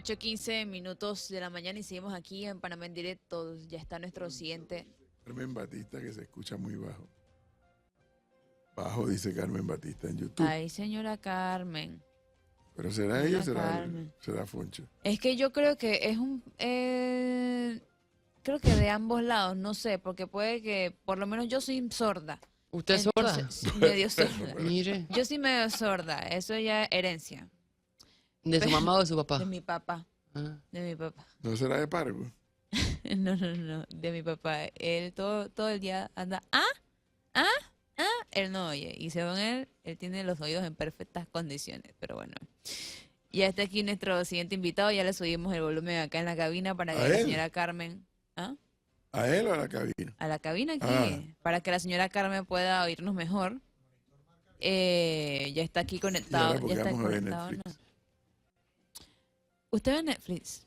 8:15 de la mañana y seguimos aquí en Panamá en directo. Ya está nuestro siguiente. Carmen Batista, que se escucha muy bajo. Bajo, dice Carmen Batista en YouTube. Ay, señora Carmen. ¿Pero será ella o Carmen. será Foncho? Es que yo creo que es un... creo que de ambos lados, no sé, porque puede que... Por lo menos yo soy sorda. ¿Usted es sorda? Entonces, medio sorda. Mire. Yo sí medio sorda. Eso ya es herencia. ¿De su mamá o de su papá? De mi papá. Ah. De mi papá. ¿No será de Pargo? No, de mi papá. Él todo el día anda, él no oye. Y según él tiene los oídos en perfectas condiciones. Pero bueno, ya está aquí nuestro siguiente invitado. Ya le subimos el volumen acá en la cabina para que ¿A la él? señora Carmen... ¿Ah? ¿A él o a la cabina? A la cabina aquí, Ah. para que la señora Carmen pueda oírnos mejor. Ya está aquí ¿Y conectado. ahora por Ya qué está vamos a ver conectado. Netflix? ¿No? ¿Usted ve Netflix?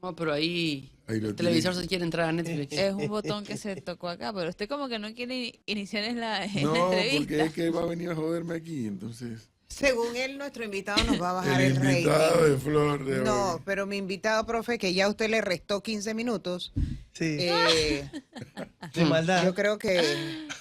No, pero ahí Ahí lo el televisor tiene. se quiere entrar a Netflix. Es un botón que se tocó acá, pero usted como que no quiere iniciar en la No, entrevista. porque es que va a venir a joderme aquí, entonces. Según él, nuestro invitado nos va a bajar El el invitado rating. de Flor de No, hoy. pero mi invitado, profe, que ya usted le restó 15 minutos, Sí, yo de maldad. creo que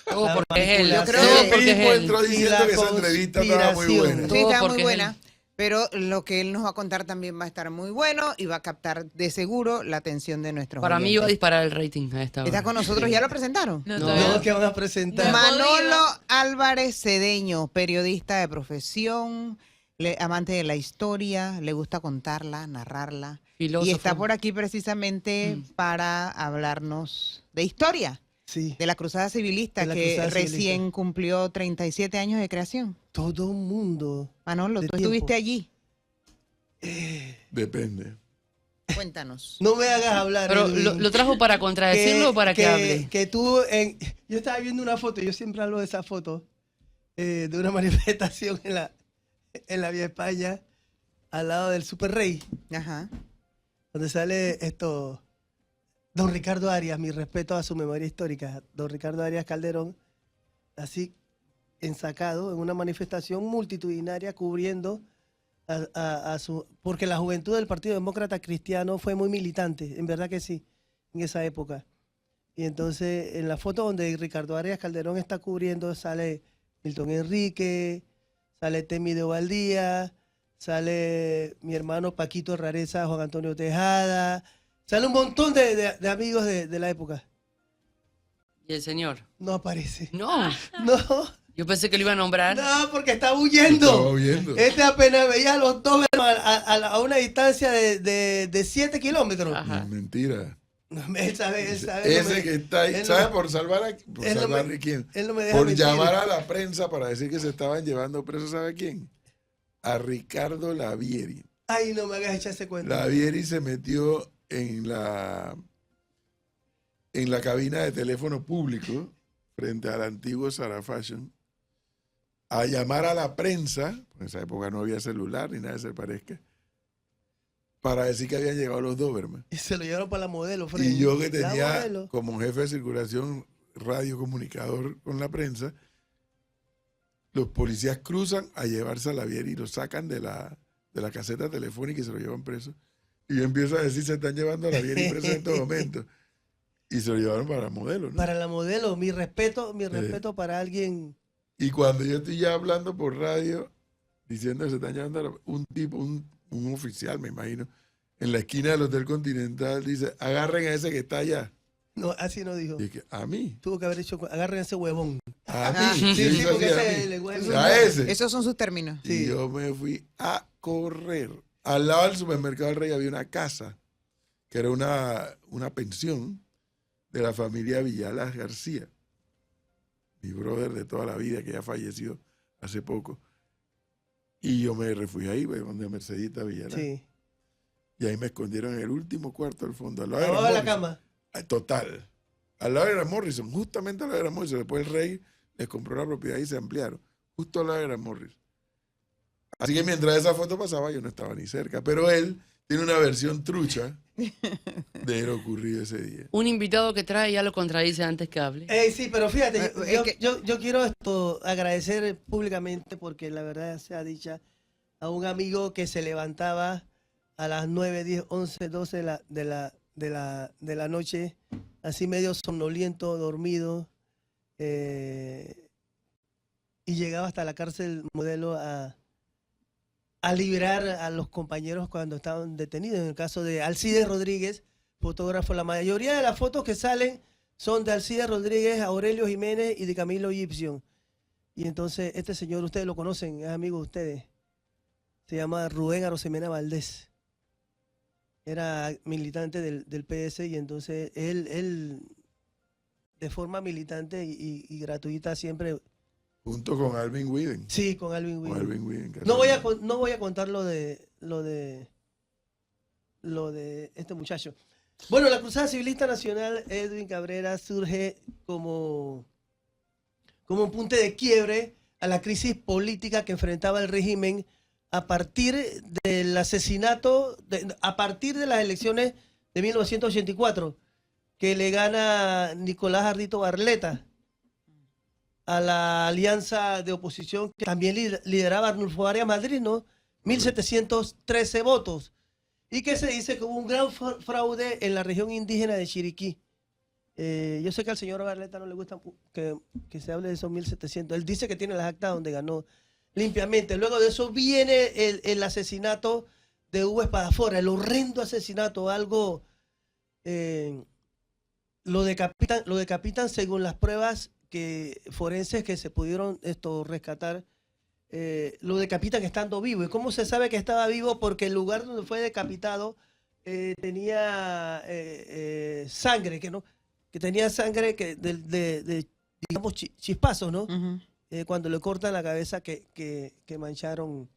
Todo La porque es él. Yo creo Todo que- porque es Mismo él. entró Y diciendo la que esa entrevista estaba muy conspiración. buena. sí está porque muy es buena, él. pero lo que él nos va a contar también va a estar muy bueno y va a captar de seguro la atención de nuestros Para mí oyentes. iba a disparar el rating a esta hora. ¿Está con nosotros? ¿Ya lo presentaron? No, No. todavía No, que van a presentar. No. Manolo Álvarez Cedeño, periodista de profesión, amante de la historia, le gusta contarla, narrarla. Filósofo. Y está por aquí precisamente Mm. para hablarnos de historia, Sí, de la Cruzada Civilista, De la que Cruzada recién Civilista. cumplió 37 años de creación. todo un mundo. Manolo, De tú tiempo. estuviste allí. Depende. Cuéntanos. No me hagas hablar. Pero Edwin. lo trajo para contradecirlo o para que hable. Que tú, yo estaba viendo una foto, yo siempre hablo de esa foto, de una manifestación en la Vía España, al lado del Super Rey, Ajá. donde sale don Ricardo Arias, mi respeto a su memoria histórica, don Ricardo Arias Calderón, así ensacado en una manifestación multitudinaria cubriendo porque la juventud del Partido Demócrata Cristiano fue muy militante, en verdad que sí, en esa época. Y entonces en la foto donde Ricardo Arias Calderón está cubriendo sale Milton Enrique, sale Temido Valdía, sale mi hermano Paquito Rareza, Juan Antonio Tejada, sale un montón de amigos de la época. ¿Y el señor? No aparece. No. No, Yo pensé que lo iba a nombrar. no, porque está Estaba huyendo. oyendo. Este apenas veía a los dos a una distancia de 7 kilómetros. Ajá. Mentira. No, él sabe. no Ese me- que está ahí, él no ¿sabe me- por salvar a por él no salvar me- a quién? Él no me deja Por mentir. llamar a la prensa para decir que se estaban llevando preso, ¿sabe a quién? A Ricardo Lavieri. Ay, no me hagas echar ese cuento. Lavieri se metió en la cabina de teléfono público frente al antiguo Zara Fashion a llamar a la prensa, en esa época no había celular ni nada que se parezca, para decir que habían llegado los Doberman. Y se lo llevaron para la modelo, Fred. Y yo que La tenía modelo. como jefe de circulación radiocomunicador con la prensa, los policías cruzan a llevarse a Lavieri y lo sacan de la caseta telefónica y se lo llevan preso. Y yo empiezo a decir, se están llevando a Lavieri preso en estos momentos. Y se lo llevaron para la modelo, ¿no? Para la modelo, mi respeto para alguien. Y cuando yo estoy ya hablando por radio, diciendo que se están llevando un tipo, un oficial, me imagino, en la esquina del Hotel Continental, dice, agarren a ese que está allá. No, así no dijo. Y dije, ¿a mí? Tuvo que haber dicho, agarren ese huevón. ¿A mí? Ah, Y sí, hizo porque así, a ese mí. es el lenguaje. A ese. Esos son sus términos. Y Sí. yo me fui a correr. Al lado del supermercado del Rey había una casa, que era una pensión de la familia Villalas García. Mi brother de toda la vida, que ya falleció hace poco. Y yo me refugié ahí, pues, donde Mercedita Villalas. Sí. Y ahí me escondieron en el último cuarto del fondo. Al lado Abajo de la Morrison. cama. Ah, total. Al lado era Morrison, justamente al lado era Morrison. Después el Rey les compró la propiedad y se ampliaron. Justo al lado era Morrison. Así que mientras esa foto pasaba, yo no estaba ni cerca. Pero él tiene una versión trucha de lo ocurrido ese día. Un invitado que trae ya lo contradice antes que hable. Sí, pero fíjate, Es que- yo quiero agradecer públicamente, porque la verdad sea dicha, a un amigo que se levantaba a las 9, 10, 11, 12 de la noche, así medio somnoliento, dormido, y llegaba hasta la cárcel Modelo a liberar a los compañeros cuando estaban detenidos. En el caso de Alcides Rodríguez, fotógrafo, la mayoría de las fotos que salen son de Alcides Rodríguez, Aurelio Jiménez y de Camilo Gibson. Y entonces este señor, ustedes lo conocen, es amigo de ustedes, se llama Rubén Arosemena Valdés. Era militante del PS y entonces él de forma militante y gratuita siempre... Junto con Alvin Widen. Sí, con Alvin Con Widen. Alvin Widen, No voy a contar lo de este muchacho. Bueno, la Cruzada Civilista Nacional, Edwin Cabrera, surge como un punto de quiebre a la crisis política que enfrentaba el régimen a partir del asesinato, a partir de las elecciones de 1984, que le gana Nicolás Ardito Barletta a la alianza de oposición que también lideraba Arnulfo Arias Madrid, ¿no? 1.713 votos. Y que se dice que hubo un gran fraude en la región indígena de Chiriquí. Yo sé que al señor Barletta no le gusta que se hable de esos 1.700. Él dice que tiene las actas donde ganó limpiamente. Luego de eso viene el asesinato de Hugo Espadafora, el horrendo asesinato, algo... lo decapitan según las pruebas forenses que se pudieron rescatar. Lo decapitan estando vivo. ¿Y cómo se sabe que estaba vivo? Porque el lugar donde fue decapitado tenía sangre, que tenía sangre de digamos, chispazos, ¿no? Ujú. Cuando le cortan la cabeza que mancharon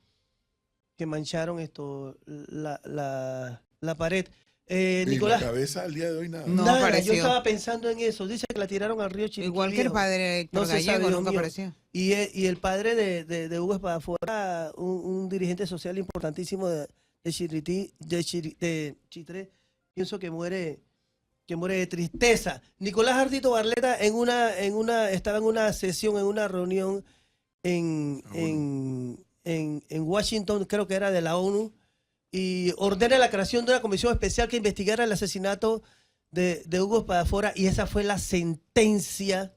la pared. Y Nicolás, la cabeza al día de hoy nada. No nada, yo apareció. estaba pensando en eso. Dice que la tiraron al río Chiriquí Igual que el Viejo. padre Héctor No se sabe, Gallego Dios nunca mío. apareció. Y el padre de Hugo Espadafora, un dirigente social importantísimo de Chitré, pienso que muere de tristeza. Nicolás Ardito Barletta estaba en una sesión, en una reunión en Washington, creo que era de la ONU, y ordena la creación de una comisión especial que investigara el asesinato de Hugo Espadafora, y esa fue la sentencia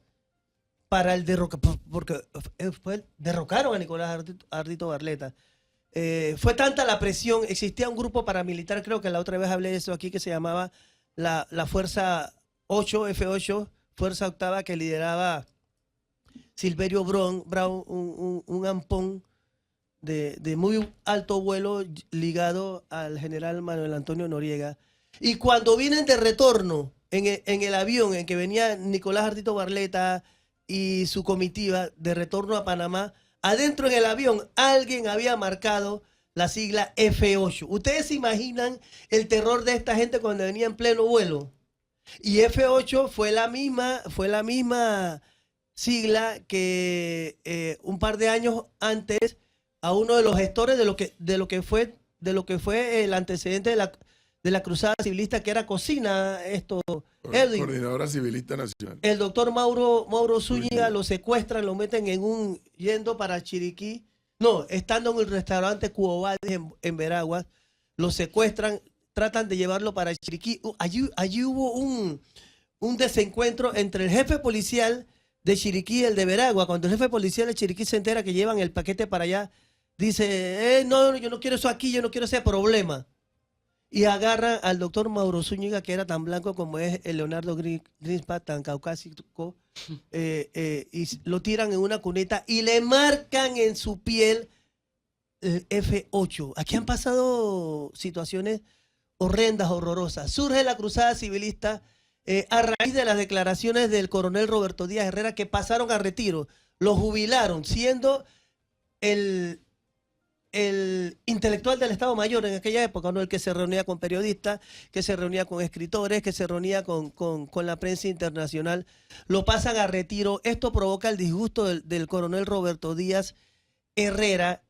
para el porque derrocaron a Nicolás Ardito Barletta. Fue tanta la presión, existía un grupo paramilitar, creo que la otra vez hablé de eso aquí, que se llamaba la Fuerza 8, F8, Fuerza Octava, que lideraba Silverio Brown, un ampón de muy alto vuelo ligado al general Manuel Antonio Noriega. Y cuando vienen de retorno en el avión en que venía Nicolás Ardito Barletta y su comitiva de retorno a Panamá, adentro en el avión alguien había marcado la sigla F8. ¿Ustedes se imaginan el terror de esta gente cuando venía en pleno vuelo? Y F8 fue la misma sigla que un par de años antes a uno de los gestores de lo que fue el antecedente de la cruzada civilista, que era Cocina, Edwin. Coordinadora Civilista Nacional. El doctor Mauro Zúñiga lo secuestran, lo meten yendo para Chiriquí. No, estando en el restaurante Cuobales en Veraguas, lo secuestran, tratan de llevarlo para Chiriquí. Allí hubo un desencuentro entre el jefe policial de Chiriquí y el de Veragua. Cuando el jefe policial de Chiriquí se entera que llevan el paquete para allá, dice, no, yo no quiero eso aquí, yo no quiero ese problema. Y agarra al doctor Mauro Zúñiga, que era tan blanco como es el Leonardo Greenspan, tan caucásico, y lo tiran en una cuneta y le marcan en su piel el F8. Aquí han pasado situaciones horrendas, horrorosas. Surge la cruzada civilista a raíz de las declaraciones del coronel Roberto Díaz Herrera, que pasaron a retiro. Lo jubilaron, siendo el intelectual del Estado Mayor en aquella época, ¿no? El que se reunía con periodistas, que se reunía con escritores, que se reunía con la prensa internacional. Lo pasan a retiro. Esto provoca el disgusto del coronel Roberto Díaz Herrera.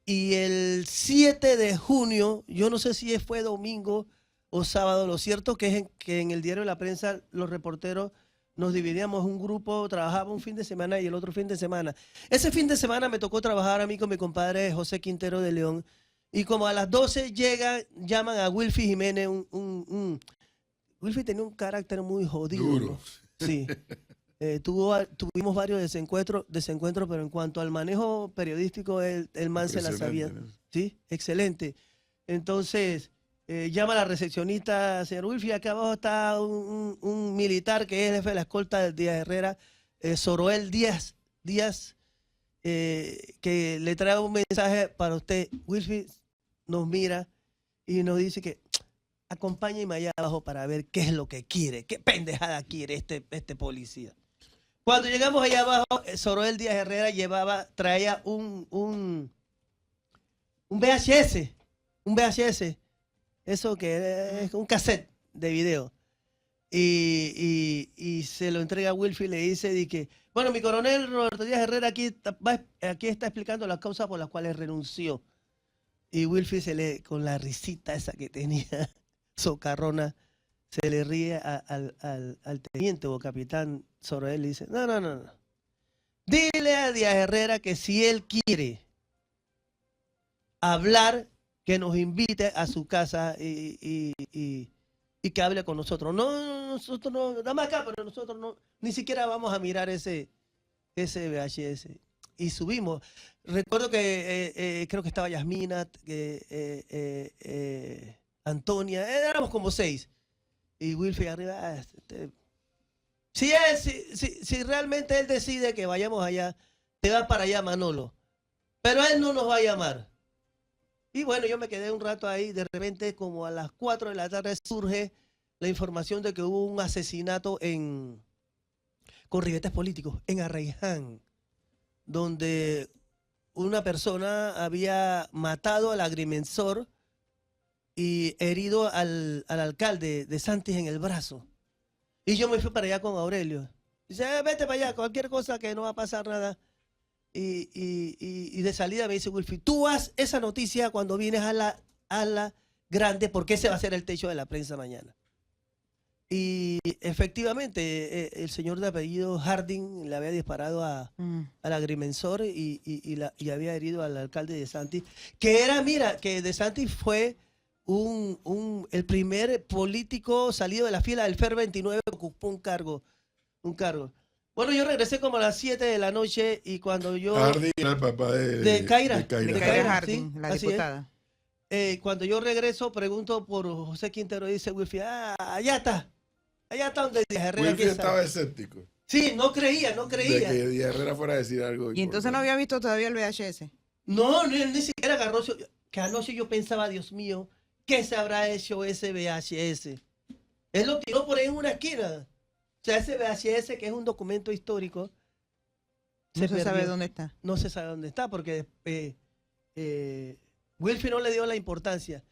Y el 7 de junio, yo no sé si fue domingo o sábado, lo cierto que es que en el diario de la prensa los reporteros nos dividíamos, un grupo trabajaba un fin de semana y el otro fin de semana. Ese fin de semana me tocó trabajar a mí con mi compadre José Quintero de León Y como a las 12 llaman a Wilfie Jiménez. Wilfie tenía un carácter muy jodido. Duro. ¿no? Sí. Tuvimos varios desencuentros, pero en cuanto al manejo periodístico, el man se la sabía. Impresionante, ¿no? Sí, excelente. Entonces, llama a la recepcionista, señor Wilfie, acá abajo está un militar que es el jefe de la escolta del Díaz Herrera, Soroel Díaz, que le trae un mensaje para usted. Wilfie nos mira y nos dice que acompáñeme allá abajo para ver qué es lo que quiere, qué pendejada quiere este policía. Cuando llegamos allá abajo, Soroel Díaz Herrera traía un VHS, eso que es un cassette de video. Y se lo entrega a Wilfie y le dice de que, bueno, mi coronel Roberto Díaz Herrera aquí está explicando las causas por las cuales renunció. Y Wilfie con la risita esa que tenía, socarrona, se le ríe al teniente o capitán Soroel y dice, no. Dile a Díaz Herrera que si él quiere hablar, que nos invite a su casa y que hable con nosotros. No, nosotros no, nada más acá, pero nosotros no, ni siquiera vamos a mirar ese VHS. Y subimos. Recuerdo que creo que estaba Yasmina, Antonia, éramos como 6. Y Wilfie arriba, si realmente él decide que vayamos allá, te va para allá Manolo. Pero él no nos va a llamar. Y bueno, yo me quedé un rato ahí, de repente como a las 4 de la tarde surge la información de que hubo un asesinato con ribetes políticos en Arraiján, donde una persona había matado al agrimensor y herido al alcalde de Santis en el brazo. Y yo me fui para allá con Aurelio. Dice, vete para allá, cualquier cosa que no va a pasar nada. Y de salida me dice Wilfie, tú haz esa noticia cuando vienes a la grande, porque ese va a ser el techo de la prensa mañana. Y efectivamente, el señor de apellido Harding le había disparado al agrimensor y había herido al alcalde de Santis, que era, mira, que de Santis fue el primer político salido de la fila del FER 29 que ocupó un cargo. Bueno, yo regresé como a las 7 de la noche y cuando yo... Harding era el papá de Kaira. De Kaira Harding, sí, la así es. diputada. Cuando yo regreso, pregunto por José Quintero y dice Wilfie, allá está donde Díaz Herrera. Wilfie estaba escéptico Sí, no creía. de que Díaz Herrera fuera a decir algo. Y entonces no había visto todavía el VHS. No, él ni siquiera agarró. Que anoche yo pensaba, Dios mío, ¿qué se habrá hecho ese VHS? Él lo tiró por ahí en una esquina. O sea, ese VHS, que es un documento histórico, No se sabe perdió. dónde está. No se sabe dónde está, porque Wilfie no le dio la importancia.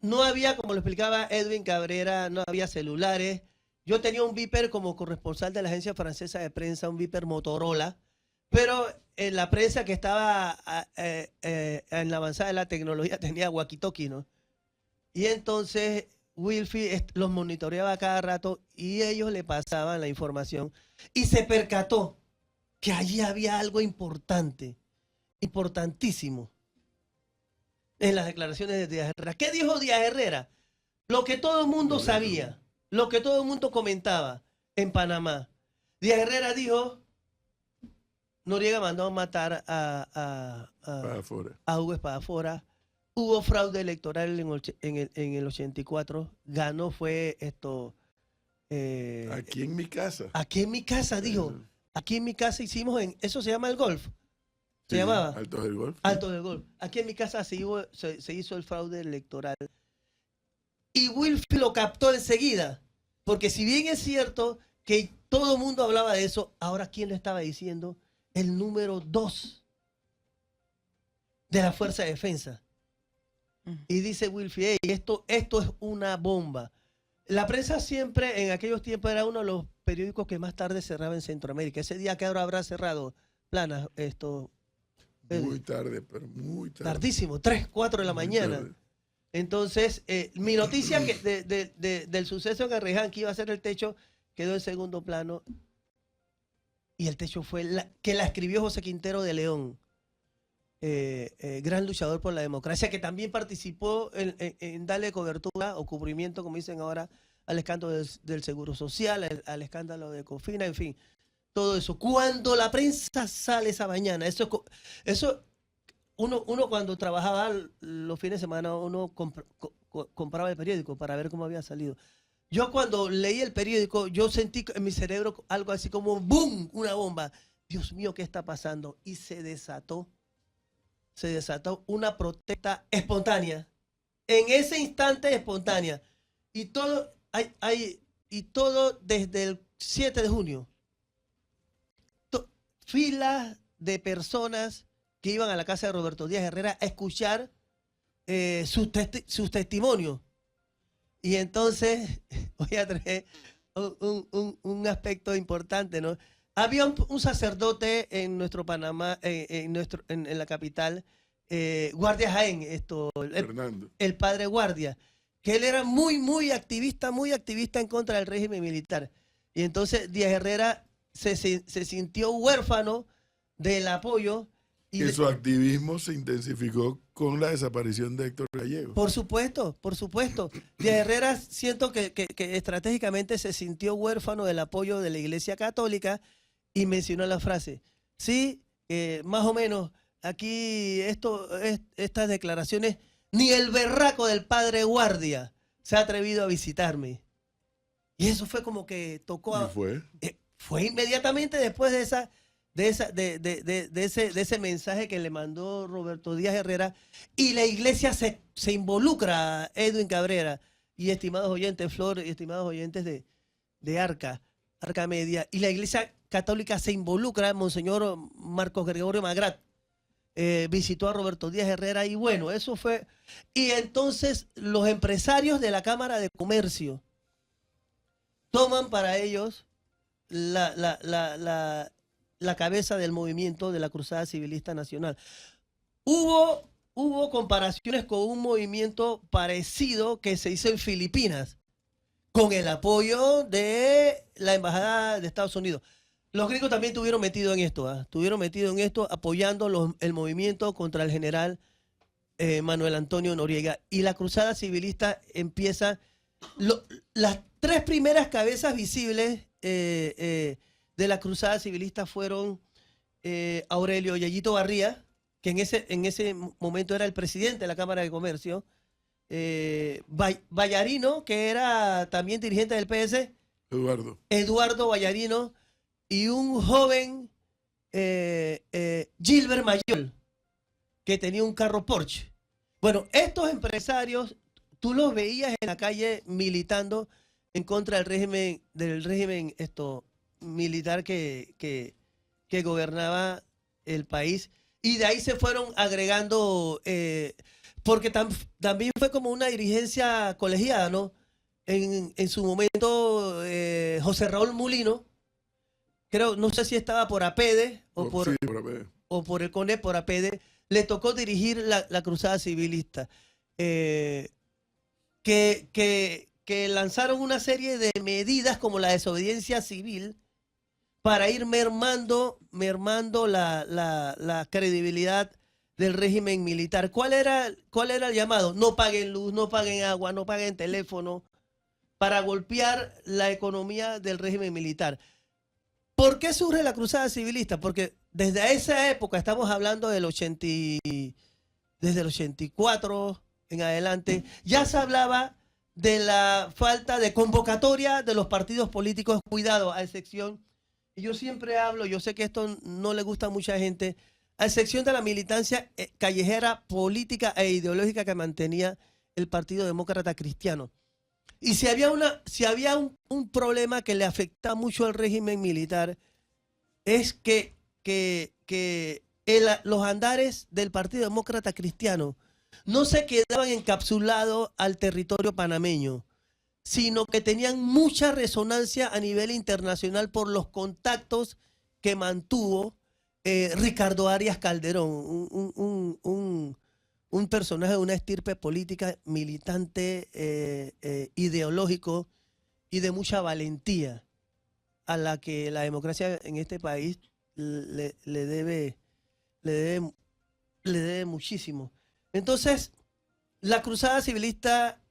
No había, como lo explicaba Edwin Cabrera, no había celulares. Yo tenía un Viper como corresponsal de la agencia francesa de prensa, un Viper Motorola, pero en la prensa que estaba en la avanzada de la tecnología tenía walkie-talkie, ¿no? Y entonces Wilfie los monitoreaba cada rato y ellos le pasaban la información y se percató que allí había algo importante, importantísimo, en las declaraciones de Díaz Herrera. ¿Qué dijo Díaz Herrera? Lo que todo el mundo sabía, lo que todo el mundo comentaba en Panamá. Díaz Herrera dijo, Noriega mandó a matar Para afuera. a Hugo Espadafora. Hubo fraude electoral en el 84. Ganó fue esto. Aquí en mi casa. Aquí en mi casa, dijo. Aquí en mi casa hicimos eso se llama el golf. Se Sí, llamaba Altos del Golf. Alto del Golf. Aquí en mi casa se hizo el fraude electoral. Y Wilfie lo captó enseguida. Porque si bien es cierto que todo el mundo hablaba de eso, ahora ¿quién lo estaba diciendo? El número 2 de la Fuerza de Defensa. Y dice Wilfie, hey, esto es una bomba. La prensa siempre, en aquellos tiempos, era uno de los periódicos que más tarde cerraba en Centroamérica. Ese día que ahora habrá cerrado, Plana, Muy tarde, pero muy tarde. tardísimo, 3, 4 de la Muy mañana. tarde. Entonces, mi noticia del suceso en Arraiján, que iba a ser el techo, quedó en segundo plano. Y el techo fue que la escribió José Quintero de León. gran luchador por la democracia, que también participó en darle cobertura o cubrimiento, como dicen ahora, al escándalo del Seguro Social, al escándalo de Cofina, en fin, todo eso. Cuando la prensa sale esa mañana, eso uno cuando trabajaba los fines de semana, uno compraba el periódico para ver cómo había salido. Yo cuando leí el periódico, yo sentí en mi cerebro algo así como ¡boom! Una bomba. Dios mío, ¿qué está pasando? Y se desató una protesta espontánea. En ese instante espontánea. Y todo, y todo desde el 7 de junio. Filas de personas que iban a la casa de Roberto Díaz Herrera a escuchar sus testimonios. Y entonces, voy a traer un aspecto importante, ¿no? Había un sacerdote en nuestro Panamá, en la capital, Guardia Jaén, el padre Guardia, que él era muy activista en contra del régimen militar. Y entonces Díaz Herrera se sintió huérfano del apoyo. Y su activismo se intensificó con la desaparición de Héctor Gallego. Por supuesto. Díaz Herrera siento que estratégicamente se sintió huérfano del apoyo de la Iglesia Católica y mencionó la frase, sí, más o menos, aquí estas declaraciones, ni el berraco del padre Guardia se ha atrevido a visitarme. Y eso fue como que tocó ¿Y fue? Fue inmediatamente después de ese mensaje que le mandó Roberto Díaz Herrera, y la iglesia se involucra, Edwin Cabrera y estimados oyentes, Flor, y estimados oyentes de Arca Media, y la iglesia católica se involucra. Monseñor Marcos Gregorio Magrat visitó a Roberto Díaz Herrera, y bueno, eso fue. Y entonces los empresarios de la Cámara de Comercio toman para ellos la cabeza del movimiento de la Cruzada Civilista Nacional. Hubo comparaciones con un movimiento parecido que se hizo en Filipinas, con el apoyo de la Embajada de Estados Unidos. Los gringos también estuvieron metidos en esto, apoyando el movimiento contra el general Manuel Antonio Noriega. Y la Cruzada Civilista empieza. Las tres primeras cabezas visibles de la Cruzada Civilista fueron Aurelio Yayito Barría, que en ese momento era el presidente de la Cámara de Comercio, Vallarino, que era también dirigente del PS, Eduardo Vallarino, y un joven Gilbert Mayol, que tenía un carro Porsche. Bueno, estos empresarios, tú los veías en la calle militando en contra del régimen militar que gobernaba el país, y de ahí se fueron agregando, porque también fue como una dirigencia colegiada, ¿no? En su momento, José Raúl Mulino, creo, no sé si estaba por APEDE o por el CONE, por APEDE, le tocó dirigir la Cruzada Civilista, que lanzaron una serie de medidas como la desobediencia civil para ir mermando la credibilidad del régimen militar. ¿Cuál era el llamado? No paguen luz, no paguen agua, no paguen teléfono, para golpear la economía del régimen militar. ¿Por qué surge la Cruzada Civilista? Porque desde esa época, estamos hablando desde el 84 en adelante, ya se hablaba de la falta de convocatoria de los partidos políticos. Cuidado, a excepción, y yo siempre hablo, yo sé que esto no le gusta a mucha gente, a excepción de la militancia callejera, política e ideológica que mantenía el Partido Demócrata Cristiano. Y si había un problema que le afecta mucho al régimen militar, es que los andares del Partido Demócrata Cristiano no se quedaban encapsulados al territorio panameño, sino que tenían mucha resonancia a nivel internacional por los contactos que mantuvo Ricardo Arias Calderón, un personaje de una estirpe política, militante, ideológico y de mucha valentía, a la que la democracia en este país le debe le debe muchísimo. Entonces, la cruzada civilista,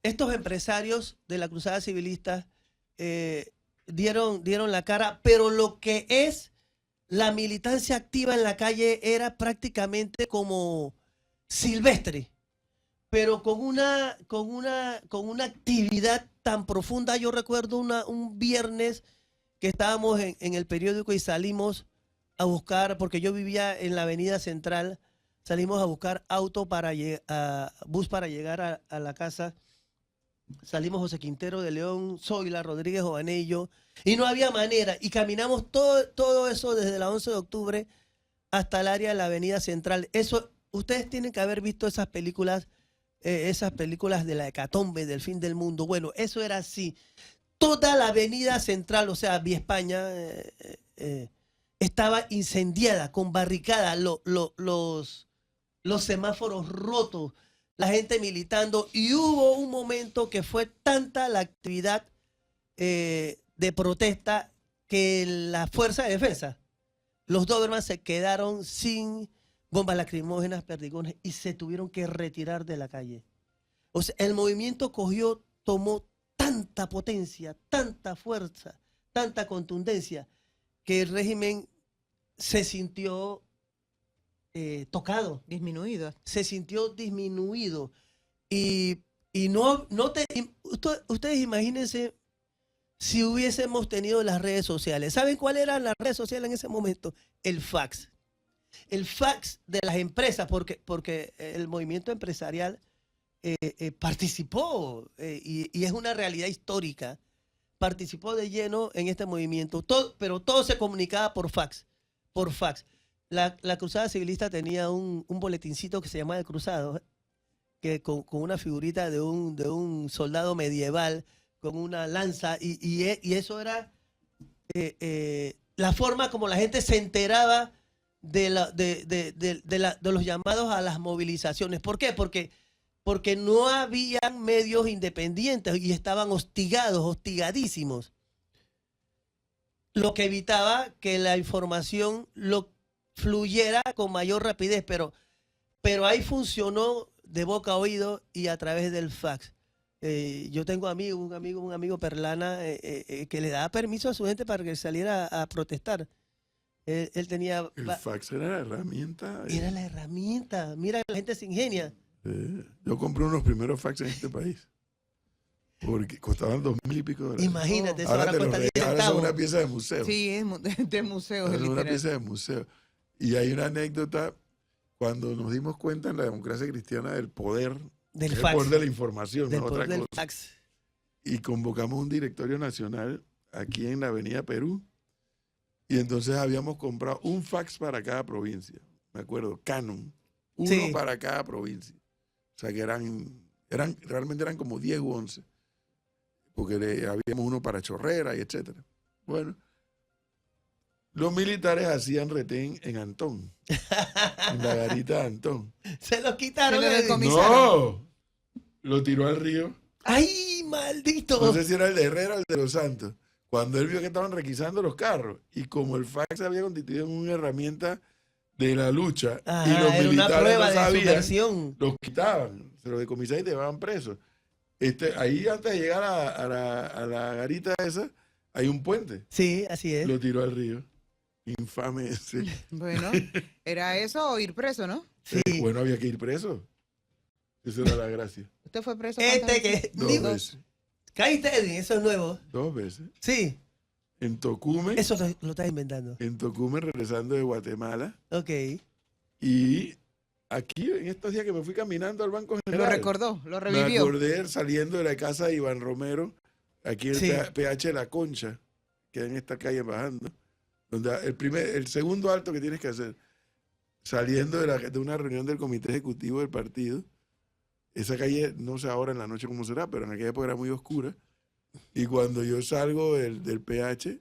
estos empresarios de la cruzada civilista dieron la cara, pero lo que es la militancia activa en la calle era prácticamente como silvestre, pero con una actividad tan profunda. Yo recuerdo un viernes que estábamos en el periódico y salimos a buscar, porque yo vivía en la Avenida Central, salimos a buscar bus para llegar a la casa. Salimos José Quintero de León, Zoila, Rodríguez Obanello, y no había manera. Y caminamos todo eso desde la 11 de octubre hasta el área de la Avenida Central. Eso, ustedes tienen que haber visto esas películas de la hecatombe, del fin del mundo. Bueno, eso era así. Toda la Avenida Central, o sea, Vía España, estaba incendiada, con barricadas, los semáforos rotos, la gente militando, y hubo un momento que fue tanta la actividad de protesta que la Fuerza de Defensa, los Doberman, se quedaron sin bombas lacrimógenas, perdigones, y se tuvieron que retirar de la calle. O sea, el movimiento tomó tanta potencia, tanta fuerza, tanta contundencia, que el régimen se sintió tocado, Disminuido. se sintió disminuido. Y ustedes imagínense si hubiésemos tenido las redes sociales. ¿Saben cuáles eran las redes sociales en ese momento? El fax. El fax de las empresas, porque el movimiento empresarial participó, y es una realidad histórica, participó de lleno en este movimiento, pero todo se comunicaba por fax. Por fax. La Cruzada Civilista tenía un boletincito que se llamaba El Cruzado, que con una figurita de un soldado medieval con una lanza, y eso era la forma como la gente se enteraba de los llamados a las movilizaciones. ¿Por qué? Porque no habían medios independientes y estaban hostigadísimos. Lo que evitaba que la información fluyera con mayor rapidez, pero ahí funcionó de boca a oído y a través del fax. Yo tengo un amigo Perlana, que le daba permiso a su gente para que saliera a protestar. Él tenía... El fax era la herramienta. Era la herramienta. Mira, la gente se ingenia. Yo compré unos primeros fax en este país, porque costaban $2,000 y pico. Imagínate, eso ahora cuesta 10 ahora son centavos. una pieza de museo. Sí, es de museo. Ahora son una literal. pieza de museo. Y hay una anécdota, cuando nos dimos cuenta en la democracia cristiana del poder, Del el fax. poder de la información, Del no poder otra del cosa. fax. Y convocamos un directorio nacional aquí en la Avenida Perú, y entonces habíamos comprado un fax para cada provincia, me acuerdo, Canon, uno Sí. para cada provincia. O sea que realmente eran como 10 u 11, porque habíamos uno para Chorrera y etcétera. Bueno, los militares hacían retén en Antón, en la garita de Antón. Se los quitaron. Se lo Eddie. decomisaron. ¡No! Lo tiró al río. ¡Ay, maldito! No sé si era el de Herrera o el de Los Santos. Cuando él vio que estaban requisando los carros, y como el fax se había constituido en una herramienta de la lucha, Ajá, y los era una militares prueba no de sabían, subversión. los quitaban, se los decomisaban y te llevaban presos. Ahí antes de llegar a la garita esa, hay un puente. Sí, así es. Lo tiró al río. Infame ese. Bueno, era eso o ir preso, ¿no? Sí. Bueno, había que ir preso. Esa era la gracia. ¿Usted fue preso? cuántas veces? Que... Dos Digo, veces. caíste, Edwin, eso es nuevo. 2 veces. Sí, En Tocumen. eso lo estás inventando. En Tocumen, regresando de Guatemala. Ok. Y aquí, en estos días que me fui caminando al Banco Lo General. recordó, lo Me revivió. acordé saliendo de la casa de Iván Romero, aquí en Sí. el PH La Concha, que en esta calle bajando, donde el segundo alto que tienes que hacer, saliendo de una reunión del comité ejecutivo del partido. Esa calle, no sé ahora en la noche cómo será, pero en aquella época era muy oscura. Y cuando yo salgo del PH, de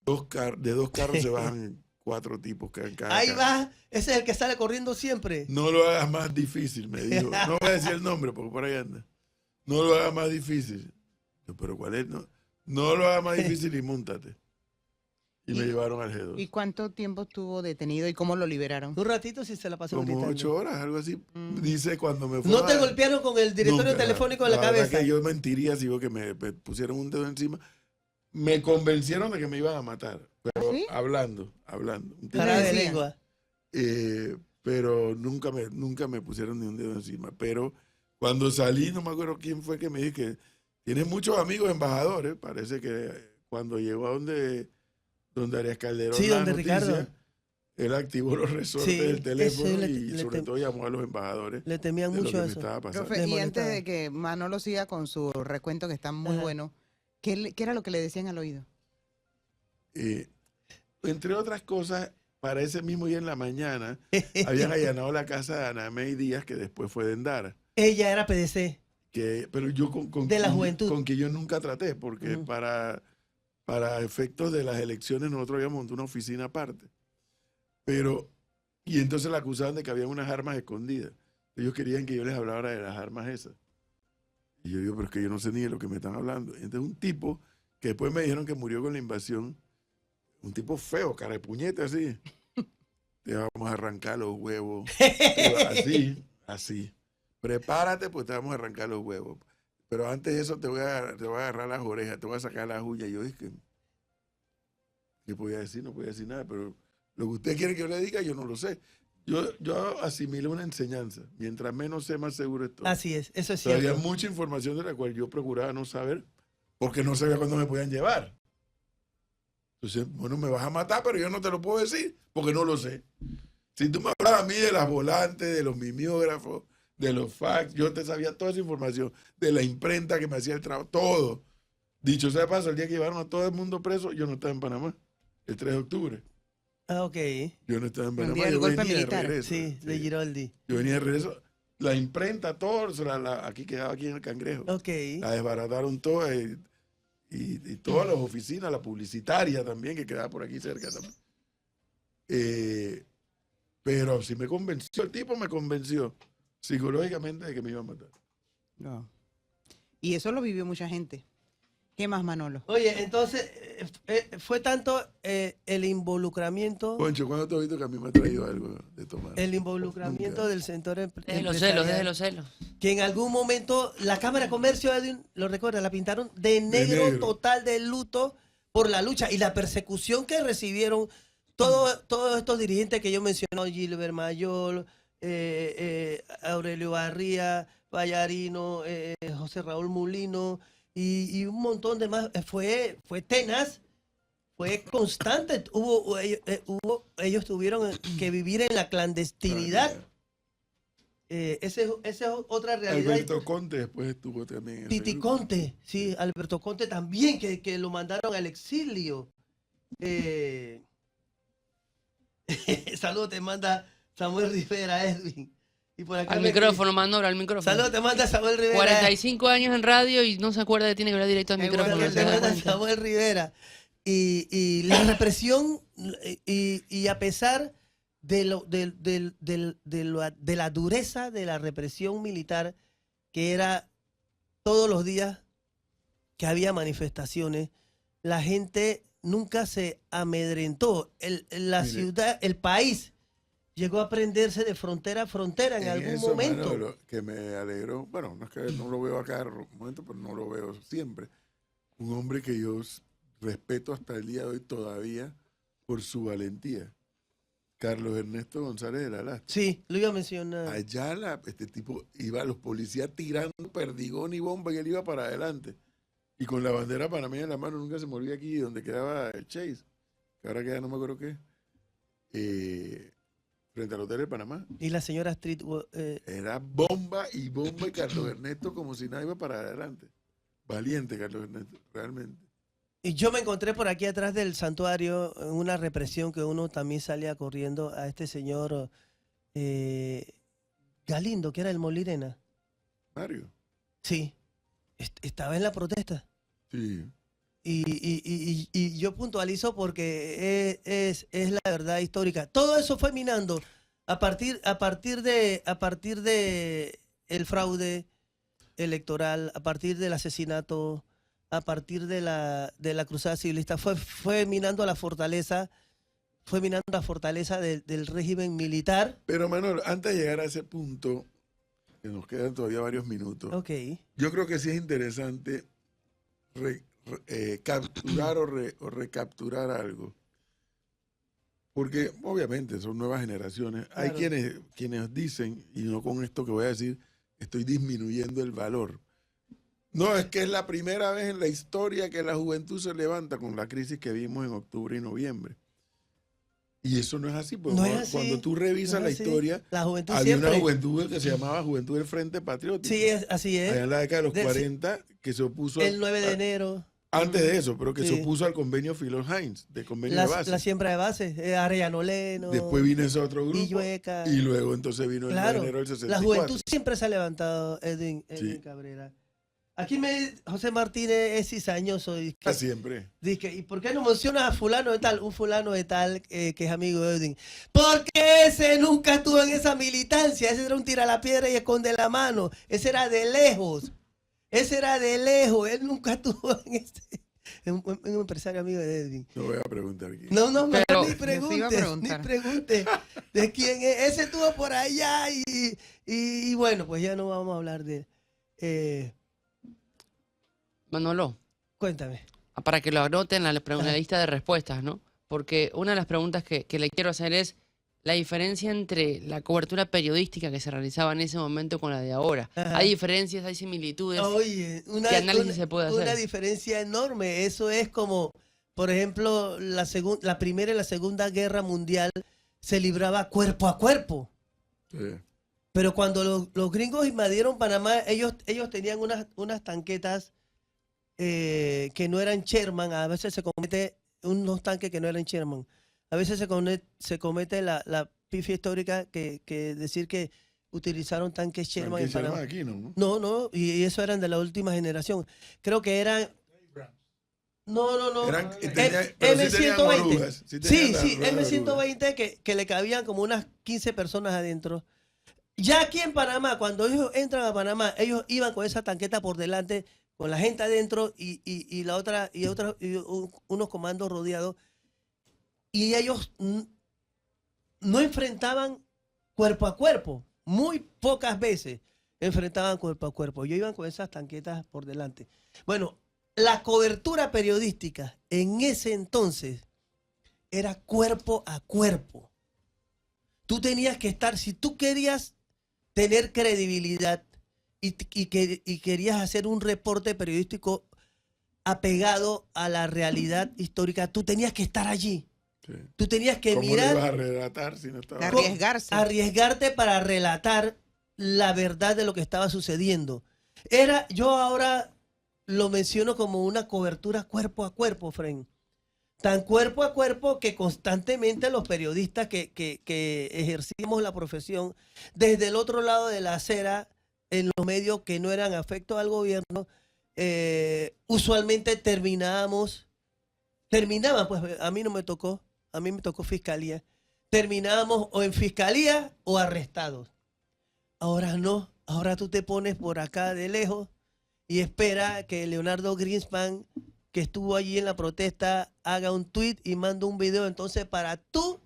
dos carros se bajan 4 tipos en cada Ahí carro. va, ese es el que sale corriendo siempre. No lo hagas más difícil, me dijo. No voy a decir el nombre porque por ahí anda. No lo hagas más difícil. Yo, pero ¿cuál es? No lo hagas más difícil y múntate. y me llevaron al G2. ¿Y cuánto tiempo estuvo detenido y cómo lo liberaron? Un ratito sí se la pasó Como gritando. 8 horas, algo así. Mm. Dice cuando me fue ¿No te golpearon con el directorio Nunca. telefónico en la verdad cabeza? que yo mentiría si digo que me pusieron un dedo encima. Me convencieron de que me iban a matar. Pero ¿Sí? hablando. Un tipo- Cara de decían? lengua. pero nunca me pusieron ni un dedo encima. Pero cuando salí, no me acuerdo quién fue que me dijo que tienes muchos amigos embajadores. Parece que cuando llegó a donde Arias Calderón, Sí, la donde noticia, Ricardo. él activó los resortes Sí, del teléfono eso y sobre todo llamó a los embajadores Le temían de lo mucho que a me eso. estaba pasando. Profe, y Les antes molestaba. de que Manolo siga con su recuento, que está muy Ajá. bueno, ¿qué era lo que le decían al oído? Entre otras cosas, para ese mismo día en la mañana, habían allanado la casa de Ana May Díaz, que después fue de Endara. Ella era PDC. Pero yo De la juventud. con que yo nunca traté, porque Ujú. para efectos de las elecciones nosotros habíamos montado una oficina aparte. Y entonces la acusaban de que había unas armas escondidas. Ellos querían que yo les hablara de las armas esas. Y yo digo, pero es que yo no sé ni de lo que me están hablando. Y entonces un tipo, que después me dijeron que murió con la invasión, un tipo feo, cara de puñete así. Te vamos a arrancar los huevos. Así. Prepárate, pues te vamos a arrancar los huevos. Pero antes de eso te voy a agarrar las orejas, te voy a sacar las uñas. Y yo dije, ¿qué podía decir? No podía decir nada, pero lo que usted quiere que yo le diga, yo no lo sé. Yo asimilé una enseñanza. Mientras menos sé, más seguro estoy. Así es, eso es Pero cierto. había mucha información de la cual yo procuraba no saber, porque no sabía cuándo me podían llevar. Entonces, bueno, me vas a matar, pero yo no te lo puedo decir, porque no lo sé. Si tú me hablas a mí de las volantes, de los mimeógrafos, de los fax, yo te sabía toda esa información, de la imprenta que me hacía el trabajo, todo. Dicho sea de paso, el día que llevaron a todo el mundo preso, yo no estaba en Panamá, el 3 de octubre. Ah, ok. Yo no estaba en El Panamá, día del yo golpe venía de militar. regreso. Sí, de Giroldi. Yo venía de regreso. La imprenta, todo, aquí quedaba aquí en el Cangrejo. Ok. La desbarataron toda y todas las oficinas, la publicitaria también, que quedaba por aquí cerca también. Pero sí me convenció, el tipo me convenció psicológicamente de que me iba a matar. No. Y eso lo vivió mucha gente. ¿Qué más, Manolo? Oye, entonces, fue tanto el involucramiento, Poncho, ¿cuándo te has visto que a mí me ha traído algo de tomar? el del sector Desde los celos, desde empresarial, los celos. que en algún momento la Cámara de Comercio, Edwin, lo recuerda, la pintaron de negro, negro. total, de luto por la lucha y la persecución que recibieron todos estos dirigentes que yo mencioné, Gilbert Mayol, Aurelio Barría, Vallarino, José Raúl Mulino y un montón de más. Fue tenaz, fue constante. Ellos tuvieron que vivir en la clandestinidad. Esa es otra realidad. Alberto Conte después estuvo también en ese Titi grupo. Conte, sí, Alberto Conte también, que lo mandaron al exilio. Saludos te manda Samuel Rivera, Edwin. Y por acá Al me- micrófono, Manolo, al micrófono. Saludos te manda Samuel Rivera. 45 años en radio y no se acuerda de tiene que hablar directo al Igual micrófono. que Porque ¿se te da manda cuenta? Samuel Rivera. Y la represión, y a pesar de la dureza de la represión militar, que era todos los días que había manifestaciones, la gente nunca se amedrentó. La Mire. ciudad, el país llegó a prenderse de frontera a frontera en algún eso, momento. Manolo, que me alegró, bueno, no es que no lo veo a cada momento, pero no lo veo siempre. Un hombre que yo respeto hasta el día de hoy todavía por su valentía. Carlos Ernesto González de la Lastra. Sí, lo iba a mencionar. Allá este tipo iba a los policías tirando perdigón y bomba y él iba para adelante. Y con la bandera panameña en la mano, nunca se me olvida aquí donde quedaba el Chase, que ahora queda no me acuerdo qué, frente al Hotel de Panamá. Y la señora Street, Era bomba y Carlos Ernesto como si nada iba para adelante. Valiente Carlos Ernesto, realmente. y yo me encontré por aquí atrás del santuario en una represión que uno también salía corriendo a este señor Galindo, que era el Molirena. Mario. Sí, estaba en la protesta. Sí. Y yo puntualizo porque es la verdad histórica. Todo eso fue minando a partir de el fraude electoral, a partir del asesinato, a partir de la cruzada civilista. Fue minando la fortaleza, del régimen militar. Pero Manuel, antes de llegar a ese punto, que nos quedan todavía varios minutos, Ok. yo creo que sí es interesante capturar o recapturar algo. Porque obviamente son nuevas generaciones. Hay Claro. quienes dicen, y no con esto que voy a decir, estoy disminuyendo el valor. No, es que es la primera vez en la historia que la juventud se levanta con la crisis que vimos en octubre y noviembre. Y eso no es así, porque No es así, cuando tú revisas no la es así. historia, La juventud había una siempre. juventud que se llamaba Juventud del Frente Patriótico. Sí, así es. Allá en la década de los Del- 40, que se opuso El 9 de enero. antes de eso, pero que se Sí. opuso al convenio Philo-Hines, de convenio de base. La siembra de base. Arellano Leno. Después vino ese otro grupo. Villueca. Y luego entonces vino el 9 Claro, de enero del la 64. juventud siempre se ha levantado, Edwin Sí. Cabrera. Aquí José Martínez es cizañoso. Siempre. Dice, ¿y por qué no mencionas a fulano de tal? Un fulano de tal que es amigo de Edwin. Porque ese nunca estuvo en esa militancia. Ese era un tira la piedra y esconde la mano. Ese era de lejos. Él nunca estuvo en ese. Un empresario amigo de Edwin. No voy a preguntar aquí. No, mejor Pero- ni Yo te iba a pregunte, preguntar. ni pregunte de quién es. Ese estuvo por allá y bueno, pues ya no vamos a hablar de él. Manolo, Cuéntame. para que lo anoten en la Ajá. lista de respuestas, ¿no? Porque una de las preguntas que le quiero hacer es la diferencia entre la cobertura periodística que se realizaba en ese momento con la de ahora. Ajá. ¿Hay diferencias, hay similitudes? Oye, ¿Qué análisis se puede hacer? Una diferencia enorme. Eso es como, por ejemplo, la Primera y la Segunda Guerra Mundial se libraba cuerpo a cuerpo. Sí. Pero cuando los gringos invadieron Panamá, ellos tenían unas tanquetas que no eran Sherman. A veces se comete unos tanques que no eran Sherman. A veces se comete la pifia histórica que decir que utilizaron tanques Sherman Tanque en Panamá. Sherman aquí, ¿no? No, y eso eran de la última generación. Creo que eran... No. Pero sí tenían M120. orugas, sí tenían Sí, las ruedas de orugas. M120 que le cabían como unas 15 personas adentro. Ya aquí en Panamá, cuando ellos entran a Panamá, ellos iban con esa tanqueta por delante, con la gente adentro y unos comandos rodeados. Y ellos no enfrentaban cuerpo a cuerpo. Muy pocas veces enfrentaban cuerpo a cuerpo. Ellos iban con esas tanquetas por delante. Bueno, la cobertura periodística en ese entonces era cuerpo a cuerpo. Tú tenías que estar, si tú querías tener credibilidad y querías hacer un reporte periodístico apegado a la realidad histórica, tú tenías que estar allí. Sí. Tú tenías que ¿Cómo mirar, lo ibas a relatar si no estaba? Arriesgarse. arriesgarte para relatar la verdad de lo que estaba sucediendo. Yo ahora lo menciono como una cobertura cuerpo a cuerpo, Fren. Tan cuerpo a cuerpo que constantemente los periodistas que ejercíamos la profesión desde el otro lado de la acera, en los medios que no eran afectos al gobierno, usualmente terminaban, pues a mí no me tocó, a mí me tocó fiscalía. Terminábamos o en fiscalía o arrestados. Ahora no, ahora tú te pones por acá de lejos y espera que Leonardo Greenspan, que estuvo allí en la protesta, haga un tweet y manda un video. Entonces, para tú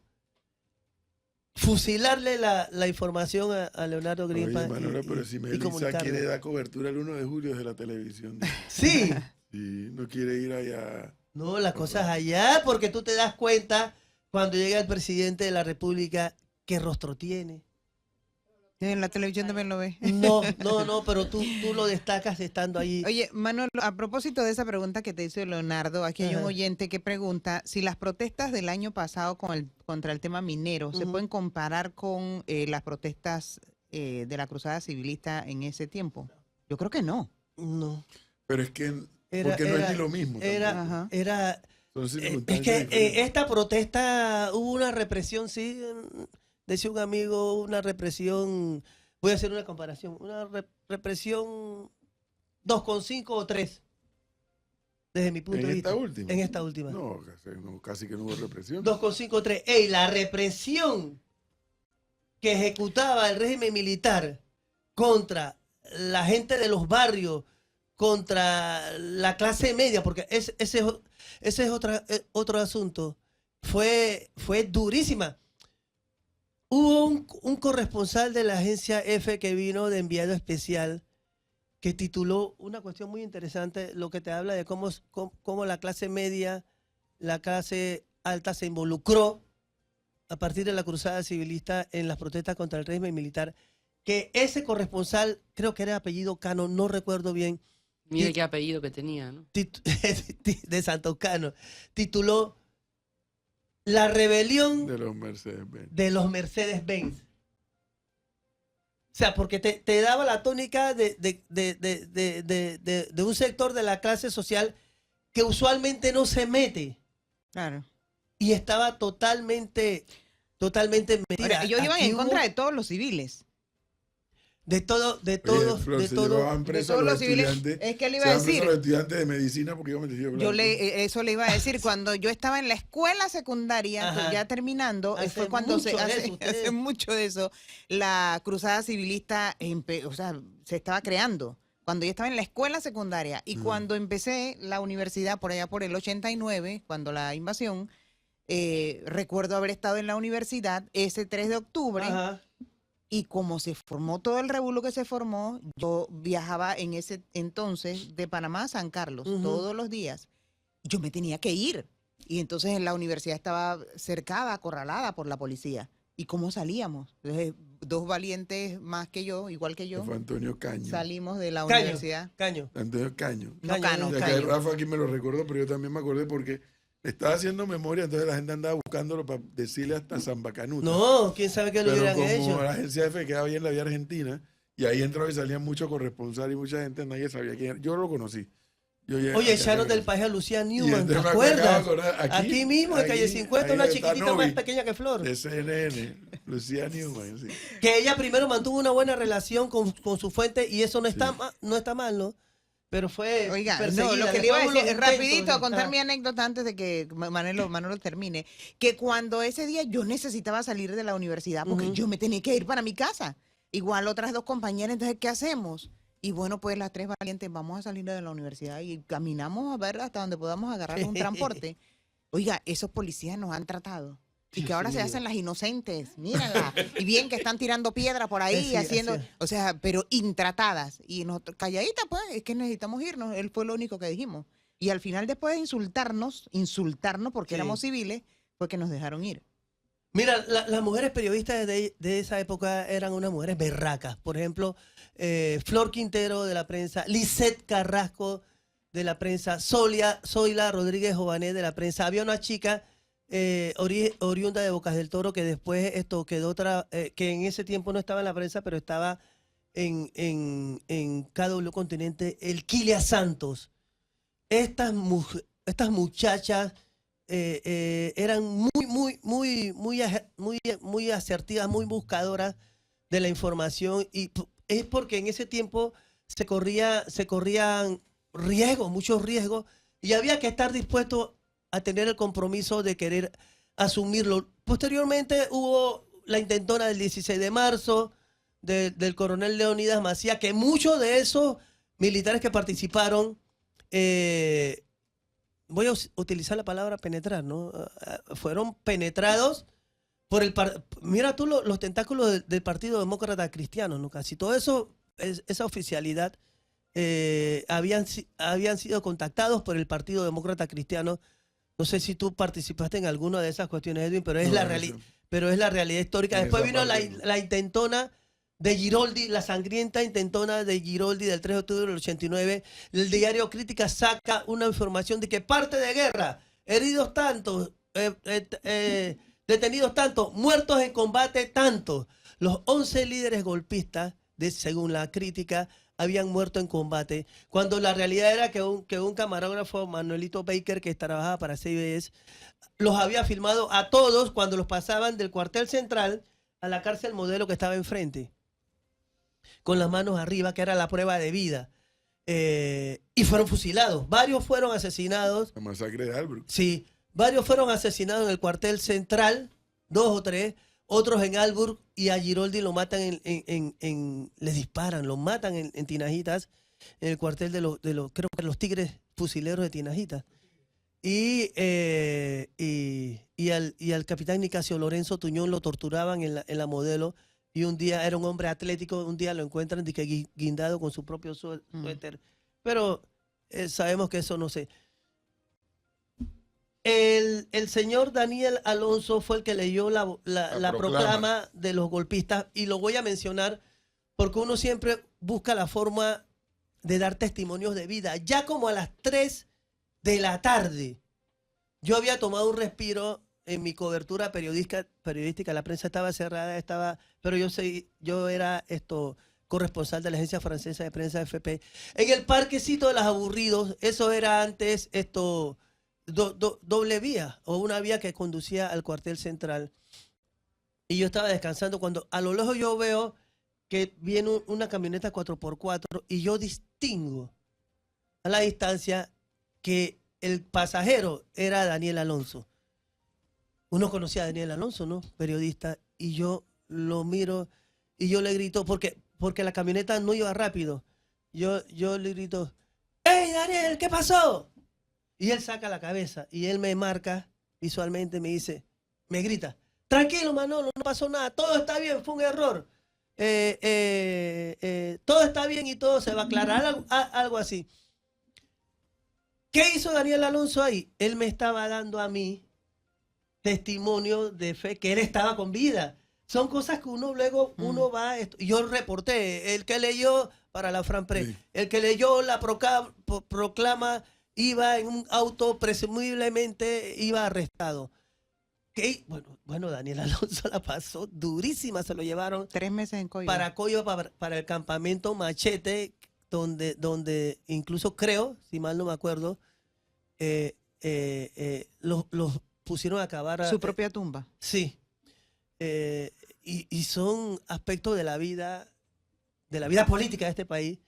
fusilarle la información a Leonardo Oye, Greenspan. Manolo, pero si Melissa comunicarlo. quiere dar cobertura el 1 de julio desde la televisión. Sí, Y no quiere ir allá. no, las cosas allá, porque tú te das cuenta cuando llega el presidente de la República qué rostro tiene. En la televisión también lo ve. No, pero tú lo destacas estando allí. Oye, Manolo, a propósito de esa pregunta que te hizo Leonardo, aquí hay un Ajá. oyente que pregunta si las protestas del año pasado contra el tema minero se Ujú. pueden comparar con las protestas de la cruzada civilista en ese tiempo. Yo creo que no. No. Pero es que, Era- porque no era- es ni lo mismo. tampoco. Ajá. Son Es circunstancias que diferentes. esta protesta hubo una represión, sí, decía un amigo, una represión, voy a hacer una comparación, una represión 2,5 o 3, desde mi punto ¿En de vista. esta última? En esta última. No, casi que no hubo represión. 2,5 o 3. ¡Ey! La represión que ejecutaba el régimen militar contra la gente de los barrios, contra la clase media, porque ese es otro asunto. Fue durísima. Hubo un corresponsal de la agencia F que vino de enviado especial que tituló una cuestión muy interesante, lo que te habla de cómo la clase media, la clase alta se involucró a partir de la cruzada civilista en las protestas contra el régimen militar, que ese corresponsal, creo que era apellido Cano, no recuerdo bien. Mire qué apellido que tenía, ¿no? De Santos Cano, tituló La rebelión De los Mercedes-Benz. de los Mercedes-Benz. O sea, porque te daba la tónica de un sector de la clase social que usualmente no se mete. Claro. Y estaba totalmente metida. Ahora, ellos iban Aquí en contra hubo de todos los civiles. de todos, Oye, Flor, se llevaban De presos todos a los civiles. estudiantes. Es que le iba Se a llevaban presos decir. a los estudiantes de medicina porque iban vestidos de Yo blanco. eso le iba a decir, cuando yo estaba en la escuela secundaria, Ajá. ya terminando, Hace fue cuando mucho de eso, ustedes. hace mucho de eso, la cruzada civilista o sea, se estaba creando. Cuando yo estaba en la escuela secundaria y cuando empecé la universidad por allá por el 89, cuando la invasión, recuerdo haber estado en la universidad ese 3 de octubre. Ajá. Y como se formó todo el revuelo que se formó, yo viajaba en ese entonces de Panamá a San Carlos todos los días. Yo me tenía que ir. Y entonces en la universidad estaba cercada, acorralada por la policía. ¿Y cómo salíamos? Entonces, dos valientes más que yo, igual que yo, Fue Antonio Caño. salimos de la Caño, universidad. Caño. Antonio Caño. No, Cano, O sea, que Caño. Rafa aquí me lo recuerdo, pero yo también me acordé porque le estaba haciendo memoria, entonces la gente andaba buscándolo para decirle hasta Samba Canuta. No, quién sabe qué lo Pero hubieran como hecho. la agencia F quedaba ahí en la vía argentina, y ahí entraba y salían muchos corresponsales y mucha gente, nadie sabía quién era. Yo lo conocí. Yo llegué Oye, acá, echaron del acá. país a Lucía Y Newman, ¿te entonces me acabo de acuerdas? acordar, Aquí mismo, en calle ahí- 50, ahí una está chiquitita Novi, más pequeña que Flor. de CNN, Lucía Newman, sí. Que ella primero mantuvo una buena relación con su fuente y eso no está, no está mal, ¿no? Pero fue Oiga, perseguida. no, lo que le Después iba a hubo decir, los intentos, rapidito, a contar ah. mi anécdota antes de que Manolo termine, que cuando ese día yo necesitaba salir de la universidad porque yo me tenía que ir para mi casa, igual otras dos compañeras, entonces, ¿qué hacemos? Y bueno, pues las tres valientes vamos a salir de la universidad y caminamos a ver hasta donde podamos agarrar un transporte. Oiga, esos policías nos han tratado. Y que ahora se hacen las inocentes, mírenla. Y bien que están tirando piedra por ahí, Sí, haciendo, así es. o sea, pero intratadas. Y nosotros, calladitas, pues, es que necesitamos irnos. Él fue lo único que dijimos. Y al final, después de insultarnos porque Sí. éramos civiles, fue que nos dejaron ir. Mira, las mujeres periodistas de esa época eran unas mujeres berracas. Por ejemplo, Flor Quintero de la prensa, Lisette Carrasco de la prensa, Zoila Rodríguez Jované de la prensa. Había una chica oriunda de Bocas del Toro que después quedó que en ese tiempo no estaba en la prensa, pero estaba en KW Continente, el Kilia Santos. Estas muchachas eran muy asertivas, muy buscadoras de la información, y es porque en ese tiempo se corrían riesgos, muchos riesgos, y había que estar dispuesto a tener el compromiso de querer asumirlo. Posteriormente hubo la intentona del 16 de marzo del coronel Leonidas Macía, que muchos de esos militares que participaron, voy a utilizar la palabra penetrar, ¿no? Fueron penetrados por mira tú los tentáculos del Partido Demócrata Cristiano, ¿no? Casi todo eso, esa oficialidad, habían sido contactados por el Partido Demócrata Cristiano. No sé si tú participaste en alguna de esas cuestiones, Edwin, pero es No, la eso. pero es la realidad histórica. En Después esa vino parte, no. la intentona de Giroldi, la sangrienta intentona de Giroldi del 3 de octubre del 89. El diario Crítica saca una información de que parte de guerra, heridos tantos, detenidos tantos, muertos en combate tantos. Los 11 líderes golpistas, según la Crítica, habían muerto en combate, cuando la realidad era que un camarógrafo, Manuelito Baker, que trabajaba para CBS, los había filmado a todos cuando los pasaban del cuartel central a la cárcel modelo que estaba enfrente, con las manos arriba, que era la prueba de vida. Y fueron fusilados. Varios fueron asesinados. La masacre de Albrook. Sí, varios fueron asesinados en el cuartel central, 2 o 3, otros en Alburg, y a Giroldi lo matan les disparan, lo matan en Tinajitas, en el cuartel creo que los Tigres Fusileros de Tinajita. Y al capitán Nicasio Lorenzo Tuñón lo torturaban en la Modelo, y un día era un hombre atlético, un día lo encuentran de que guindado con su propio suéter. Pero sabemos que eso no sé. El señor Daniel Alonso fue el que leyó la proclama de los golpistas, y lo voy a mencionar porque uno siempre busca la forma de dar testimonios de vida. Ya como a las 3 de la tarde, yo había tomado un respiro en mi cobertura periodística. La prensa estaba cerrada, pero yo era corresponsal de la agencia francesa de prensa FP. En el parquecito de los Aburridos, eso era antes doble vía, o una vía que conducía al cuartel central. Y yo estaba descansando cuando a lo lejos yo veo que viene una camioneta 4x4, y yo distingo a la distancia que el pasajero era Daniel Alonso. Uno conocía a Daniel Alonso, ¿no? Periodista. Y yo lo miro y yo le grito, porque la camioneta no iba rápido. Yo le grito, ¡Hey, Daniel, qué pasó! Y él saca la cabeza y él me marca visualmente, me grita, tranquilo, Manolo, no pasó nada, todo está bien, fue un error. Todo está bien y todo se va a aclarar, algo así. ¿Qué hizo Daniel Alonso ahí? Él me estaba dando a mí testimonio de fe que él estaba con vida. Son cosas que uno va... Yo reporté, el que leyó para la Franpress, sí. El que leyó la proclama iba en un auto, presumiblemente iba arrestado. Bueno, Daniel Alonso la pasó durísima, se lo llevaron 3 meses en Coiba. Para el campamento Machete, donde incluso creo, si mal no me acuerdo, los pusieron a cavar su propia tumba. Sí. Y son aspectos de la vida política de este país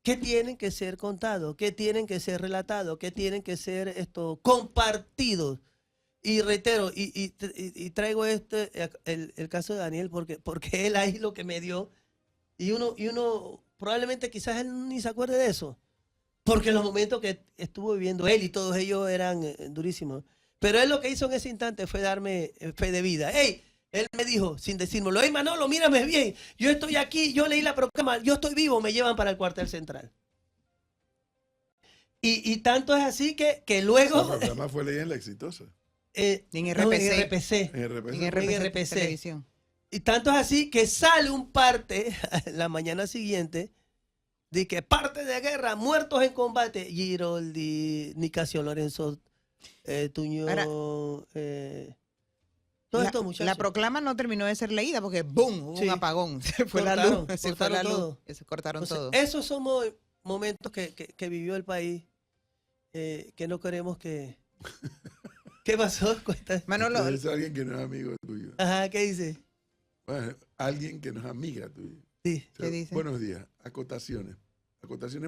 que tienen que ser contados, que tienen que ser relatados, que tienen que ser compartidos. Y reitero, y traigo el caso de Daniel porque él ahí lo que me dio, y uno probablemente quizás él ni se acuerde de eso, porque los momentos que estuvo viviendo él y todos ellos eran durísimos. Pero él lo que hizo en ese instante fue darme fe de vida. ¡Ey! Él me dijo, sin decírmelo, ¡hey, Manolo, mírame bien! Yo estoy aquí, yo leí la proclama, yo estoy vivo, me llevan para el cuartel central. Y tanto es así que luego... La proclama fue leída en La Exitosa. En RPC. En RPC. Televisión. Y tanto es así que sale un parte la mañana siguiente de que parte de guerra, muertos en combate, Giroldi, Nicasio Lorenzo, Tuñón, todos estos muchachos. La proclama no terminó de ser leída porque ¡boom! Hubo un apagón. Se fue la luz. Se fue la luz. Se cortaron todo. Esos son momentos que vivió el país, que no queremos que... ¿Qué pasó? Manolo. Es alguien que no es amigo tuyo. Ajá, ¿qué dice? Bueno, alguien que no es amiga tuya. Sí. O sea, ¿qué dice? Buenos días. Acotaciones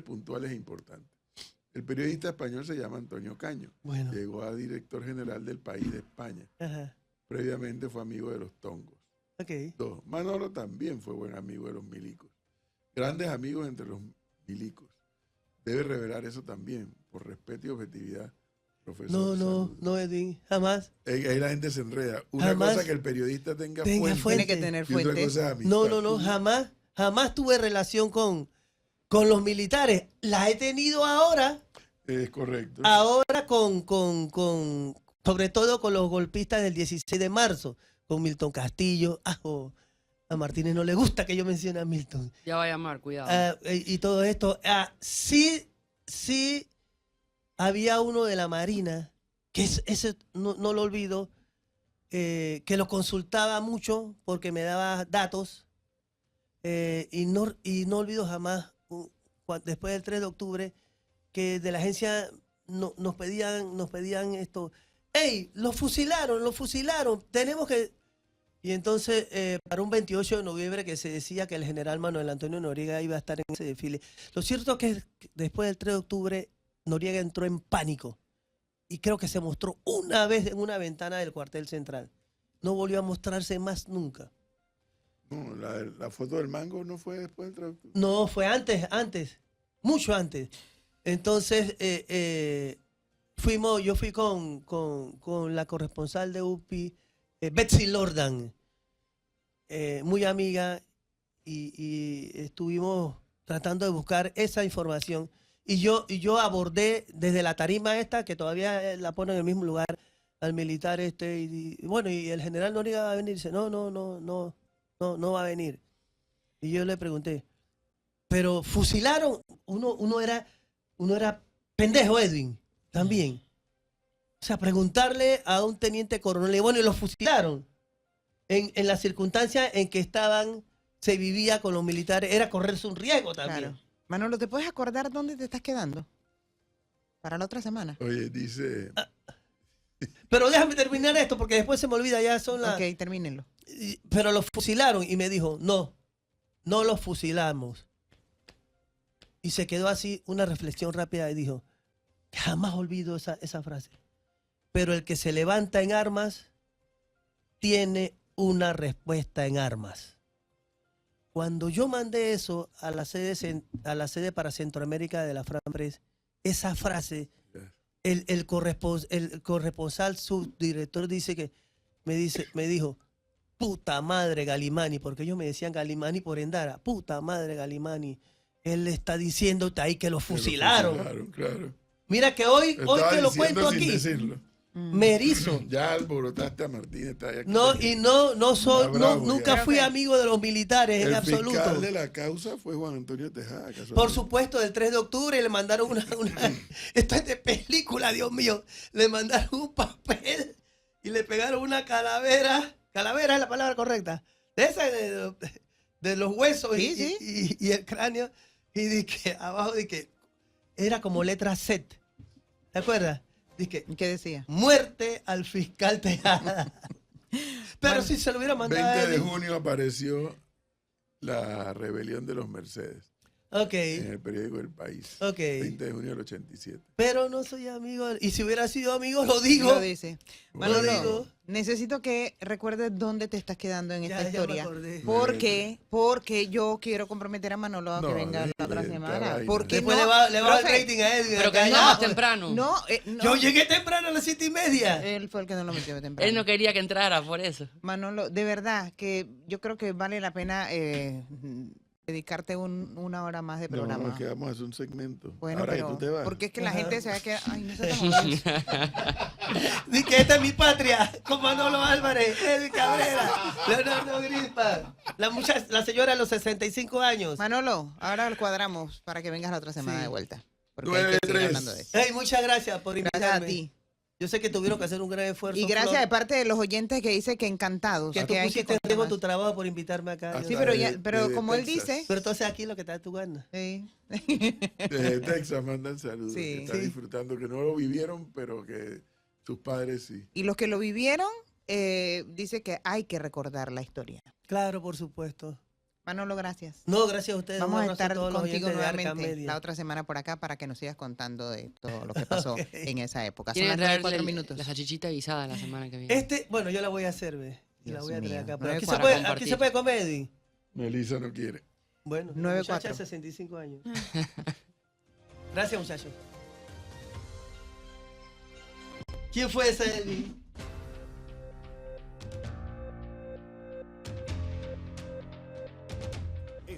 puntuales e importantes. El periodista español se llama Antonio Caño. Bueno. Llegó a director general del País de España. Ajá. Previamente fue amigo de los tongos. Okay. 2. Manolo también fue buen amigo de los milicos. Grandes amigos entre los milicos. Debe revelar eso también, por respeto y objetividad. Profesor, no, Edwin, jamás. Ahí la gente se enreda. Una jamás cosa que el periodista tenga fuente. Tiene que tener fuente. No, jamás tuve relación con los militares. La he tenido ahora. Es correcto. Ahora sobre todo con los golpistas del 16 de marzo, con Milton Castillo. A Martínez no le gusta que yo mencione a Milton. Ya va a llamar, cuidado. Y todo esto. Sí. Había uno de la Marina, que ese no lo olvido, que lo consultaba mucho porque me daba datos, y no olvido jamás, después del 3 de octubre, que de la agencia nos pedían esto, ¡hey, lo fusilaron, tenemos que... Y entonces, para un 28 de noviembre que se decía que el general Manuel Antonio Noriega iba a estar en ese desfile, lo cierto es que después del 3 de octubre, Noriega entró en pánico y creo que se mostró una vez en una ventana del cuartel central. No volvió a mostrarse más nunca. No, la foto del mango no fue después del 3 de octubre. No, fue antes. mucho antes. Entonces, yo fui con la corresponsal de UPI, Betsy Lordan, muy amiga, y estuvimos tratando de buscar esa información. Y yo abordé desde la tarima esta, que todavía la pone en el mismo lugar, al militar y bueno, y el general Noriega va a venir. Dice, no va a venir. Y yo le pregunté, pero fusilaron, uno era pendejo, Edwin, también. O sea, preguntarle a un teniente coronel, y bueno, y lo fusilaron. En las circunstancias en que se vivía con los militares, era correrse un riesgo también. Claro. Manolo, ¿te puedes acordar dónde te estás quedando? Para la otra semana. Oye, dice, Pero déjame terminar esto, porque después se me olvida, ya son las... Ok, termínenlo. Pero los fusilaron, y me dijo, no los fusilamos. Y se quedó así una reflexión rápida y dijo, jamás olvido esa frase. Pero el que se levanta en armas tiene una respuesta en armas. Cuando yo mandé eso a la sede para Centroamérica de la FRAMPRES, esa frase, el corresponsal subdirector me dijo, puta madre Galimani, porque ellos me decían Galimani por Endara, puta madre Galimani, él está diciéndote ahí que lo fusilaron. Claro. Mira que hoy Estaba que lo diciendo cuento sin aquí, decirlo. me erizo. Ya alborotaste a Martínez. Está ahí aquí. Nunca fui amigo de los militares en El absoluto. fiscal de la causa fue Juan Antonio Tejada. casualmente. Por supuesto, del 3 de octubre le mandaron esto es de película, Dios mío. Le mandaron un papel y le pegaron una calavera. Calavera es la palabra correcta. De esa de los huesos Sí, sí. y el cráneo. Y dije, abajo dije, era como letra Z. ¿Te acuerdas? Dije, ¿Qué decía? muerte al fiscal Tejada. Pero si se lo hubiera mandado a 20 de él. junio apareció la rebelión de los Mercedes Ok, en el periódico El País. ok. 20 de junio del 87. Pero no soy amigo. Y si hubiera sido amigo, lo digo. Lo dice. Bueno, Manolo, digo. necesito que recuerdes dónde te estás quedando en esta Ya me historia. acordé. Porque yo quiero comprometer a Manolo a que No, venga la otra déjale, semana. caray, Porque Después no, le va el profe, rating a Edwin. Pero que acá, venga ya. más temprano. No, Yo llegué temprano a las 7:30. Él fue el que no lo metió temprano. Él no quería que entrara, por eso. Manolo, de verdad que yo creo que vale la pena dedicarte una hora más de programa. No, que vamos a hacer un segmento. Bueno, Ahora pero que tú te vas. porque es que la Ajá. gente se va a quedar, ay, no se tan Dice que esta es mi patria. Con Manolo Álvarez, Edwin Cabrera, Leonardo Grispa. La señora de los 65 años. Manolo, ahora lo cuadramos para que vengas la otra semana Sí. de vuelta. Porque hay que seguir 9-3. hablando de eso. Hey, muchas gracias por invitarme. Gracias a ti. Yo sé que tuvieron que hacer un gran esfuerzo. Y gracias de Flor, parte de los oyentes que dice que encantados. que tú que hay que pusiste en contar riesgo más. tu trabajo por invitarme acá. Hasta Yo Sí, sé. pero, de- pero de como él Texas. dice, Pero entonces aquí lo que te da tu gana. sí. Desde Texas mandan saludos. Sí. Que están Sí. disfrutando, que no lo vivieron, pero que sus padres sí. Y los que lo vivieron, dice que hay que recordar la historia. Claro, por supuesto. Manolo, gracias. No, gracias a ustedes. Vamos Un a abrazo estar todos los contigo oyentes de Arca nuevamente Media. la otra semana por acá para que nos sigas contando de todo lo que pasó Ok. en esa época. Son Quieren las traerle 4 minutos. la salchichita guisada la semana que viene. Bueno, yo la voy a hacer, ve. Y la Dios voy a traer mío. acá. Pero Nueve aquí cuatro. aquí Compartir. se puede comer, Edwin. Melissa no quiere. Bueno, 9-4. muchacha de 65 años. Gracias, muchachos. ¿Quién fue ese, Edwin?